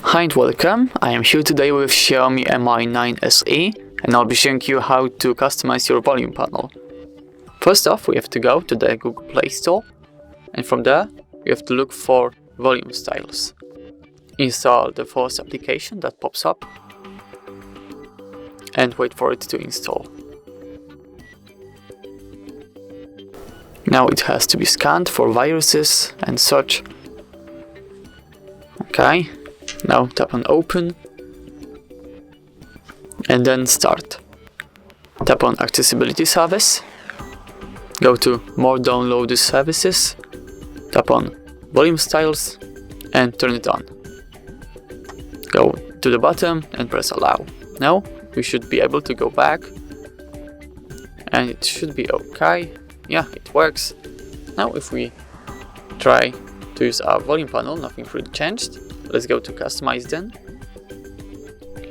Hi and welcome, I am here today with Xiaomi Mi 9 SE and I'll be showing you how to customize your volume panel. First off, we have to go to the Google Play Store and from there you have to look for volume styles. Install the first application that pops up and wait for it to install. Now it has to be scanned for viruses and such. Okay. Now tap on open and then start. Tap on accessibility service, go to more downloaded services, tap on volume styles and turn it on. Go to the bottom and press allow. Now we should be able to go back and it should be okay. Yeah, it works. Now if we try to use our volume panel, nothing really changed. Let's go to customize then.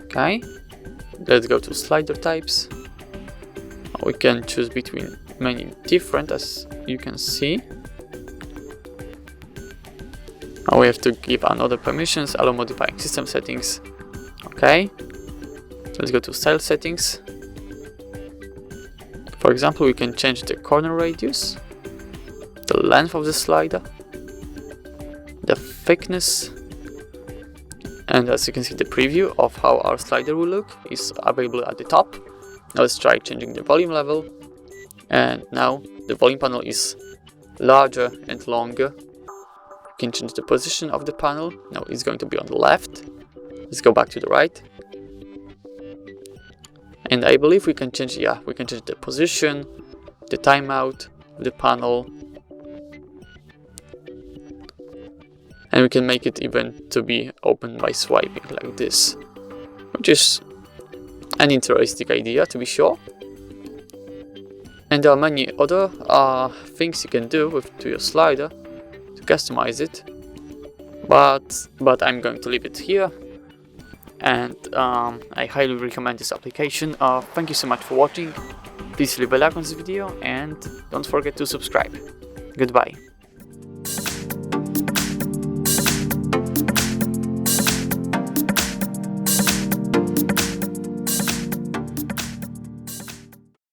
Okay, let's go to slider types. We can choose between many different, as you can see. Now we have to give another permissions, allow modifying system settings. Okay, let's go to style settings. For example, we can change the corner radius, the length of the slider, the thickness, and as you can see, the preview of how our slider will look is available at the top. Now let's try changing the volume level, and now the volume panel is larger and longer. You can change the position of the panel. Now it's going to be on the left. Let's go back to the right, and I believe we can change the position, the timeout of the panel, and we can make it even to be open by swiping like this, which is an interesting idea to be sure. And there are many other things you can do to your slider to customize it, but I'm going to leave it here, and I highly recommend this application. Thank you so much for watching. Please leave a like on this video and don't forget to subscribe. Goodbye.